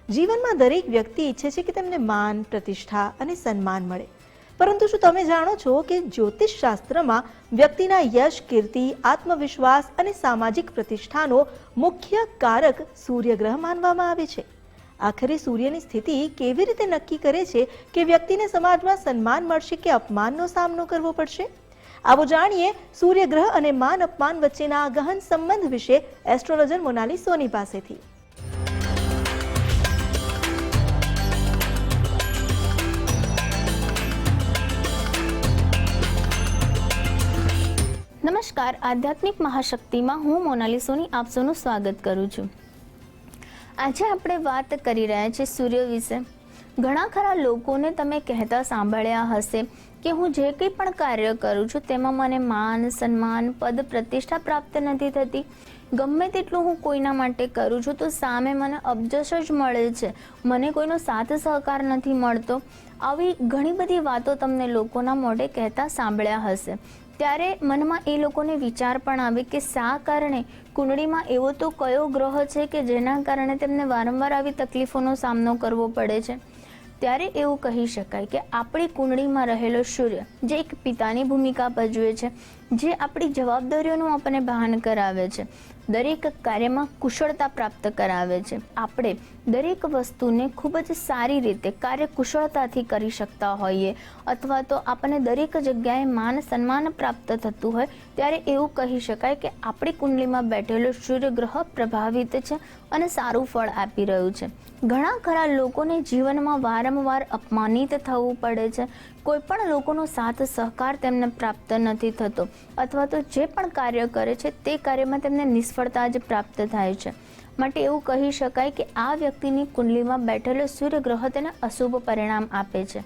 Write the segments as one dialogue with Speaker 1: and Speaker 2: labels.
Speaker 1: જીવનમાં દરેક વ્યક્તિ ઈચ્છે છે કે તેમને માન, પ્રતિષ્ઠા અને સન્માન મળે. પરંતુ શું તમે જાણો છો કે જ્યોતિષ શાસ્ત્રમાં વ્યક્તિના યશ, કીર્તિ, આત્મવિશ્વાસ અને સામાજિક પ્રતિષ્ઠાનો મુખ્ય કારક સૂર્યગ્રહ માનવામાં આવે છે? આખરે સૂર્યની સ્થિતિ કેવી રીતે નક્કી કરે છે કે વ્યક્તિને સમાજમાં સન્માન મળશે કે અપમાનનો સામનો કરવો પડશે? આવો જાણીએ સૂર્યગ્રહ અને માન અપમાન વચ્ચેના ગહન સંબંધ વિશે એસ્ટ્રોલોજર મોનાલી સોની પાસેથી.
Speaker 2: નમસ્કાર, આધ્યાત્મિક મહાશક્તિમાં હું મોનાલી સોની આપ સૌનું સ્વાગત કરું છું. આજે આપણે વાત કરી રહ્યા છીએ સૂર્ય વિશે. ઘણા ખરા લોકોને તમે કહેતા સાંભળ્યા હશે કે હું જે કંઈ પણ કાર્ય કરું છું તેમાં મને માન, સન્માન, પદ, પ્રતિષ્ઠા પ્રાપ્ત નથી થતી. ગમે તેટલું હું કોઈના માટે કરું છું તો સામે મને અબજસ જ મળે છે, મને કોઈનો સાથ સહકાર નથી મળતો. આવી ઘણી બધી વાતો તમને લોકોના મોઢે કહેતા સાંભળ્યા હશે. ત્યારે મનમાં એ લોકોને વિચાર પણ આવે કે શા કારણે કુંડળીમાં એવો તો કયો ગ્રહ છે કે જેના કારણે તેમને વારંવાર આવી તકલીફોનો સામનો કરવો પડે છે. ત્યારે એવું કહી શકાય કે આપણી કુંડળીમાં રહેલો સૂર્ય જે એક પિતાની ભૂમિકા ભજવે છે, જે આપણી જવાબદારીઓનું આપણને ભાન કરાવે છે, દરેક કાર્યમાં કુશળતા પ્રાપ્ત કરાવે છે. આપણે દરેક વસ્તુને ખૂબ જ સારી રીતે કાર્ય કુશળતાથી કરી શકતા હોઈએ અથવા તો આપણને દરેક જગ્યાએ માન સન્માન પ્રાપ્ત થતું હોય ત્યારે એવું કહી શકાય કે આપણી કુંડલીમાં બેઠેલો સૂર્યગ્રહ પ્રભાવિત છે અને સારું ફળ આપી રહ્યું છે. ઘણા ખરા લોકોને જીવનમાં વારંવાર અપમાનિત થવું પડે છે. કોઈ પણ લોકોનો સાથ સહકાર તેમને પ્રાપ્ત નથી થતો અથવા તો જે પણ કાર્ય કરે છે તે કાર્યમાં તેમને નિષ્ફળતા જ પ્રાપ્ત થાય છે. માટે એવું કહી શકાય કે આ વ્યક્તિની કુંડલીમાં બેઠેલો સૂર્યગ્રહ તેને અશુભ પરિણામ આપે છે.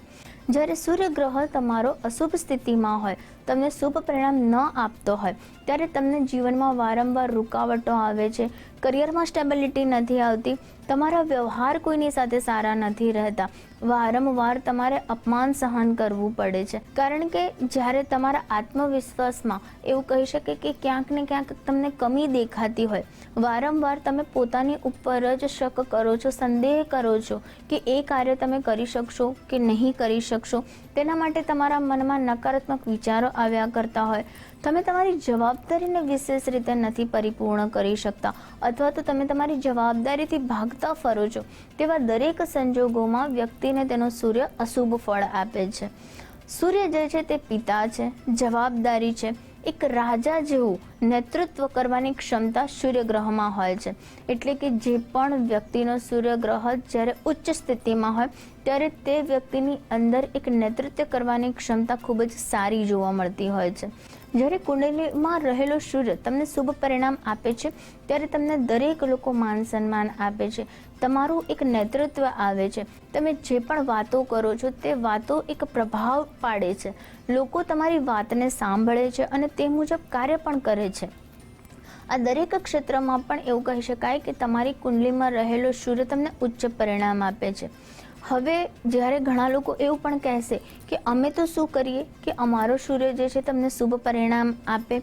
Speaker 2: જ્યારે સૂર્યગ્રહ તમારો અશુભ સ્થિતિમાં હોય, તમને શુભ પરિણામ ન આપતો હોય ત્યારે તમને જીવનમાં વારંવાર રૂકાવટો આવે છે, કરિયરમાં સ્ટેબિલિટી નથી આવતી, તમારા વ્યવહાર કોઈની સાથે સારા નથી રહેતા, વારંવાર તમારે અપમાન સહન કરવું પડે છે. કારણ કે જ્યારે તમારા આત્મવિશ્વાસમાં એવું કહી શકે કે ક્યાંક ને ક્યાંક તમને કમી દેખાતી હોય, વારંવાર તમે પોતાની ઉપર જ શક કરો છો, સંદેહ કરો છો કે એ કાર્ય તમે કરી શકશો કે નહીં કરી શકશો, તેના માટે તમારા મનમાં નકારાત્મક વિચારો આવ્યા કરતા હોય, તમે તમારી જવાબદારીને વિશેષ રીતે નથી પરિપૂર્ણ કરી શકતા અથવા તો તમે તમારી જવાબદારીથી ભાગતા ફરો છો, તેવા દરેક સંજોગોમાં વ્યક્તિને તેનો સૂર્ય અશુભ ફળ આપે છે. સૂર્ય જે છે તે પિતા છે, જવાબદારી છે, એક રાજા જેવું નેતૃત્વ કરવાની ક્ષમતા સૂર્યગ્રહમાં હોય છે. એટલે કે જે પણ વ્યક્તિનો સૂર્યગ્રહ જ્યારે ઉચ્ચ સ્થિતિમાં હોય ત્યારે તે વ્યક્તિની અંદર એક નેતૃત્વ કરવાની ક્ષમતા ખૂબ જ સારી જોવા મળતી હોય છે. જ્યારે કુંડલીમાં રહેલો સૂર્ય તમને શુભ પરિણામ આપે છે ત્યારે તમને દરેક લોકો માન સન્માન આપે છે, તમારું એક નેતૃત્વ આવે છે, તમે જે પણ વાતો કરો છો તે વાતો એક પ્રભાવ પાડે છે, લોકો તમારી વાતને સાંભળે છે અને તે મુજબ કાર્ય પણ કરે છે. આ દરેક ક્ષેત્રમાં પણ એવું કહી શકાય કે તમારી કુંડલીમાં રહેલો સૂર્ય તમને ઉચ્ચ પરિણામ આપે છે. હવે જ્યારે ઘણા લોકો એવું પણ કહેશે કે અમે તો શું કરીએ કે અમારો સૂર્ય જે છે તમને શુભ પરિણામ આપે,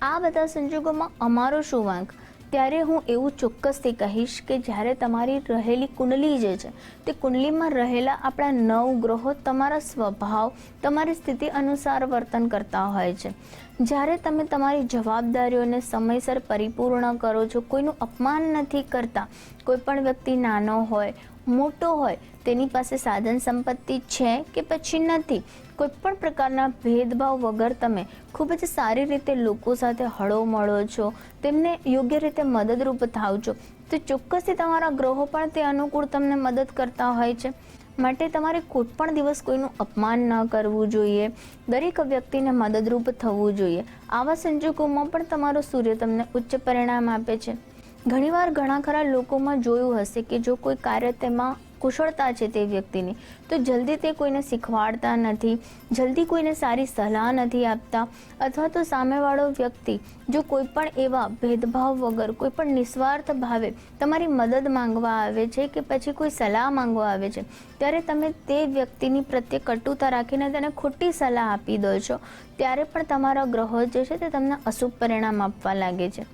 Speaker 2: આ બધા સંજોગોમાં અમારો શું વાંક? ત્યારે હું એવું ચોક્કસથી કહીશ કે જ્યારે તમારી રહેલી કુંડલી જે છે તે કુંડલીમાં રહેલા આપણા 9 ગ્રહો તમારા સ્વભાવ, તમારી સ્થિતિ અનુસાર વર્તન કરતા હોય છે. જ્યારે તમે તમારી જવાબદારીઓને સમયસર પરિપૂર્ણ કરો છો, કોઈનું અપમાન નથી કરતા, કોઈ પણ વ્યક્તિ નાનો હોય મોટો હોય, તેની પાસે સાધન સંપત્તિ છે કે પછી નથી, કોઈ પણ પ્રકારના ભેદભાવ વગર તમે ખૂબ જ સારી રીતે લોકો સાથે હળો મળો છો, તેમને યોગ્ય રીતે મદદરૂપ થાવ છો, તો ચોક્કસથી તમારા ગ્રહો પણ તે અનુકૂળ તમને મદદ કરતા હોય છે. માટે તમારે કોઈ પણ દિવસ કોઈનું અપમાન ન કરવું જોઈએ, દરેક વ્યક્તિને મદદરૂપ થવું જોઈએ. આવા સંજોગોમાં પણ તમારો સૂર્ય તમને ઉચ્ચ પરિણામ આપે છે. ઘણીવાર ઘણા ખરા લોકોમાં જોયું હશે કે જો કોઈ કાર્ય તેમાં કુશળતા છે તે વ્યક્તિની, તો જલ્દી તે કોઈને શીખવાડતા નથી, જલ્દી કોઈને સારી સલાહ નથી આપતા, અથવા તો સામેવાળો વ્યક્તિ જો કોઈ પણ એવા ભેદભાવ વગર, કોઈ પણ નિસ્વાર્થ ભાવે તમારી મદદ માંગવા આવે છે કે પછી કોઈ સલાહ માંગવા આવે છે, ત્યારે તમે તે વ્યક્તિની પ્રત્યે કટુતા રાખીને તેને ખોટી સલાહ આપી દો છો, ત્યારે પણ તમારા ગ્રહો જે છે તે તમને અશુભ પરિણામ આપવા લાગે છે.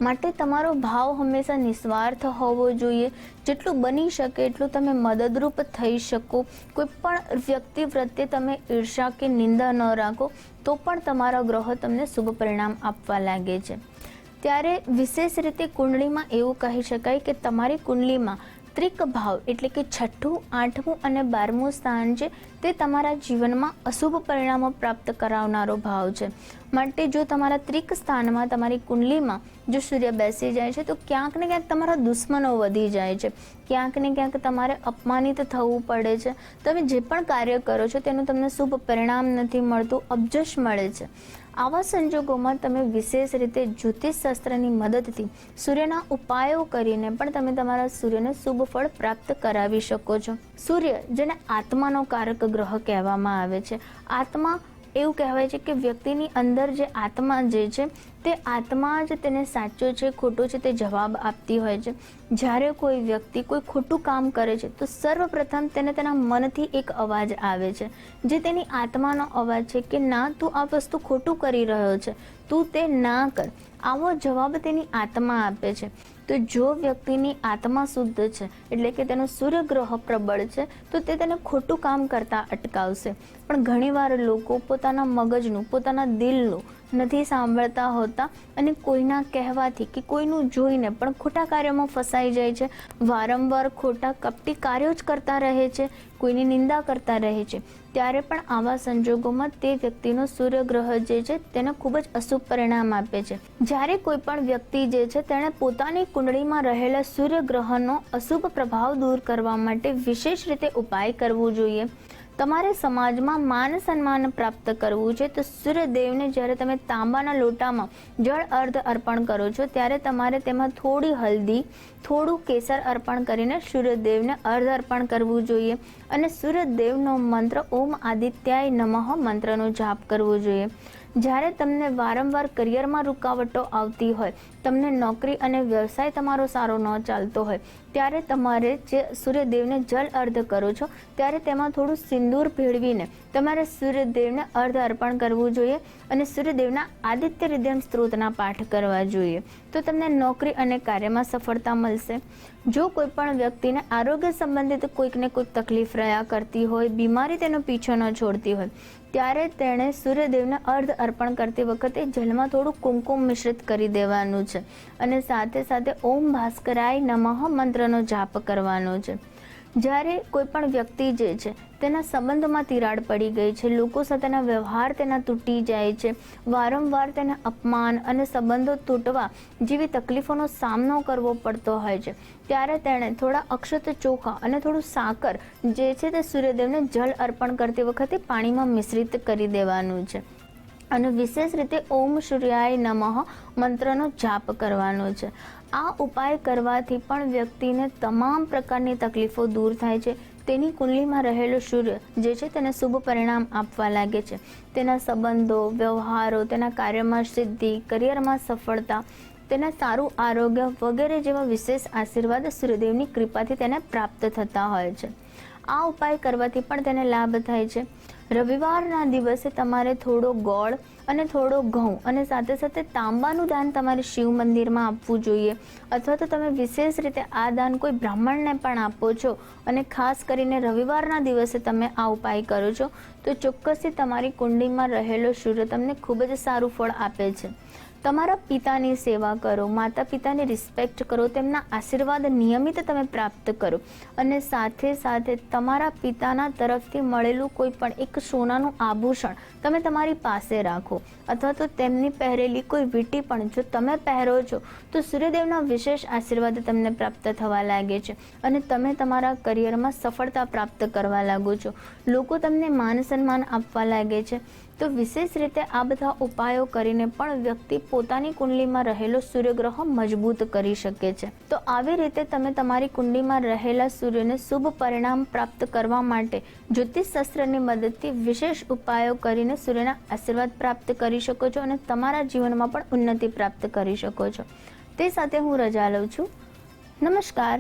Speaker 2: માટે તમારો ભાવ હંમેશા નિસ્વાર્થ હોવો જોઈએ. જેટલું બની શકે એટલું તમે મદદરૂપ થઈ શકો. કોઈ પણ વ્યક્તિ પ્રત્યે તમે ઈર્ષા કે નિંદા ન રાખો તો પણ તમારા ગ્રહો તમને શુભ પરિણામ આપવા લાગે છે. ત્યારે વિશેષ રીતે કુંડળીમાં એવું કહી શકાય કે તમારી કુંડલીમાં ત્રિક ભાવ એટલે કે 6ઠું, 8મું અને 12મું સ્થાન છે તે તમારા જીવનમાં અશુભ પરિણામો પ્રાપ્ત કરાવનારો ભાવ છે. માટે જો તમારા ત્રિક સ્થાનમાં તમારી કુંડલીમાં જો સૂર્ય બેસી જાય છે તો ક્યાંક ને ક્યાંક તમારા દુશ્મનો વધી જાય છે, ક્યાંક ને ક્યાંક તમારે અપમાનિત થવું પડે છે. તમે જે પણ કાર્ય કરો છો તેનું તમને શુભ પરિણામ નથી મળતું, અપજશ મળે છે. આવા સંજોગોમાં તમે વિશેષ રીતે જ્યોતિષ શાસ્ત્રની મદદથી સૂર્યના ઉપાયો કરીને પણ તમે તમારા સૂર્યને શુભ ફળ પ્રાપ્ત કરાવી શકો છો. સૂર્ય જેને આત્માનો કારક ગ્રહ કહેવામાં આવે છે. આત્મા એવું કહેવાય છે કે વ્યક્તિની અંદર જે આત્મા જે છે તે આત્મા જ તેને સાચો છે ખોટો છે તે જવાબ આપતી હોય છે. જ્યારે કોઈ વ્યક્તિ કોઈ ખોટું કામ કરે છે તો સર્વપ્રથમ તેને તેના મનથી એક અવાજ આવે છે જે તેની આત્માનો અવાજ છે કે ના, તું આ વસ્તુ ખોટું કરી રહ્યો છે, તું તે ના કર. આવો જવાબ તેની આત્મા આપે છે. તો જો વ્યક્તિની આત્મા શુદ્ધ છે એટલે કે તેનો સૂર્યગ્રહ પ્રબળ છે તો તે તેને ખોટું કામ કરતા અટકાવશે. પણ ઘણીવાર લોકો પોતાના મગજનું, પોતાના દિલનું નથી સાંભળતા હોતા અને કોઈના કહેવાથી કે કોઈનું જોઈને પણ ખોટા કાર્યોમાં ફસાઈ જાય છે. વારંવાર ખોટા કપટી કાર્યો જ કરતા રહે છે, કોઈની નિંદા કરતા રહે છે. ત્યારે પણ આવા સંજોગોમાં તે વ્યક્તિનો સૂર્યગ્રહ જે છે તેને ખૂબ જ અશુભ પરિણામ આપે છે. જ્યારે કોઈ પણ વ્યક્તિ જે છે તેણે પોતાની કુંડળીમાં રહેલા સૂર્યગ્રહનો અશુભ પ્રભાવ દૂર કરવા માટે વિશેષ રીતે ઉપાય કરવો જોઈએ. તમારે સમાજમાં માન સન્માન પ્રાપ્ત કરવું છે તો સૂર્યદેવને જ્યારે તમે તાંબાના લોટામાં જળ અર્ધ અર્પણ કરો છો ત્યારે તમારે તેમાં થોડી હલ્દી, થોડું કેસર અર્પણ કરીને સૂર્યદેવને અર્ધ અર્પણ કરવું જોઈએ. અને સૂર્યદેવનો મંત્ર ઓમ આદિત્યાય નમઃ મંત્રનો જાપ કરવો જોઈએ. જ્યારે તમને વારંવાર કરિયરમાં રૂકાવટો આવતી હોય, તમને નોકરી અને વ્યવસાય તમારો સારો ન ચાલતો હોય, ત્યારે તમારે જે સૂર્યદેવને જલ અર્ધ કરો છો ત્યારે તેમાં થોડું સિંદૂર ભેળવીને તમારે સૂર્યદેવને અર્ધ અર્પણ કરવું જોઈએ અને સૂર્યદેવના આદિત્ય હૃદય સ્ત્રોતના પાઠ કરવા જોઈએ. તો તમને નોકરી અને કાર્યમાં સફળતા મળશે. જો કોઈ પણ વ્યક્તિને આરોગ્ય સંબંધિત કોઈકને કોઈક તકલીફ રહ્યા કરતી હોય, બીમારી તેનો પીછો ન છોડતી હોય, ત્યારે તેણે સૂર્યદેવને અર્ધ અર્પણ કરતી વખતે જલમાં થોડું કુમકુમ મિશ્રિત કરી દેવાનું છે અને સાથે સાથે ઓમ ભાસ્કરાય નમઃ મંત્રનો જાપ કરવાનો છે. જ્યારે કોઈ પણ વ્યક્તિ જે છે તેના સંબંધમાં તિરાડ પડી ગઈ છે, લોકો સાથેના વ્યવહાર તેના તૂટી જાય છે, વારંવાર તેને અપમાન અને સંબંધો તૂટવા જેવી તકલીફોનો સામનો કરવો પડતો હોય છે, ત્યારે તેણે થોડા અક્ષત ચોખા અને થોડું સાકર જે છે તે સૂર્યદેવને જલ અર્પણ કરતી વખતે પાણીમાં મિશ્રિત કરી દેવાનું છે અને વિશેષ રીતે ઓમ સૂર્યાય નમઃ મંત્રનો જાપ કરવાનો છે. આ ઉપાય કરવાથી પણ વ્યક્તિને તમામ પ્રકારની તકલીફો દૂર થાય છે. તેની કુંડલીમાં રહેલો સૂર્ય જે છે તેને શુભ પરિણામ આપવા લાગે છે. તેના સંબંધો, વ્યવહારો, તેના કાર્યમાં સિદ્ધિ, કરિયરમાં સફળતા, તેના સારું આરોગ્ય વગેરે જેવા વિશેષ આશીર્વાદ સૂર્યદેવની કૃપાથી તેને પ્રાપ્ત થતા હોય છે. આ ઉપાય કરવાથી પણ તેને લાભ થાય છે. રવિવારના દિવસે તમારે થોડો ગોળ અને થોડો ઘઉં અને સાથે સાથે તાંબાનું દાન તમારે શિવ મંદિરમાં આપવું જોઈએ. અથવા તો તમે વિશેષ રીતે આ દાન કોઈ બ્રાહ્મણને પણ આપો છો અને ખાસ કરીને રવિવારના દિવસે તમે આ ઉપાય કરો છો તો ચોક્કસથી તમારી કુંડળીમાં રહેલો સૂર્ય તમને ખૂબ જ સારું ફળ આપે છે. તમારા પિતાની સેવા કરો, માતા પિતાની રિસ્પેક્ટ કરો, તેમના આશીર્વાદ નિયમિત તમે પ્રાપ્ત કરો અને સાથે સાથે તમારા પિતાના તરફથી મળેલું કોઈ પણ એક સોનાનું આભૂષણ તમે તમારી પાસે રાખો અથવા તો તેમની પહેરેલી કોઈ વીંટી પણ જો તમે પહેરો છો તો સૂર્યદેવના વિશેષ આશીર્વાદ તમને પ્રાપ્ત થવા લાગે છે અને તમે તમારા કરિયરમાં સફળતા પ્રાપ્ત કરવા લાગો છો. લોકો તમને માન સન્માન આપવા લાગે છે. તો વિશેષ રીતે આ બધા ઉપાયો કરીને પણ વ્યક્તિ પોતાની કુંડલીમાં રહેલો સૂર્યગ્રહ મજબૂત કરી શકે છે. તો આવી રીતે તમે તમારી કુંડલીમાં રહેલા સૂર્યને શુભ પરિણામ પ્રાપ્ત કરવા માટે જ્યોતિષ શાસ્ત્રની મદદથી વિશેષ ઉપાયો કરીને સૂર્યના આશીર્વાદ પ્રાપ્ત કરી શકો છો અને તમારા જીવનમાં પણ ઉન્નતિ પ્રાપ્ત કરી શકો છો. તે સાથે હું રજા લઉં છું. નમસ્કાર.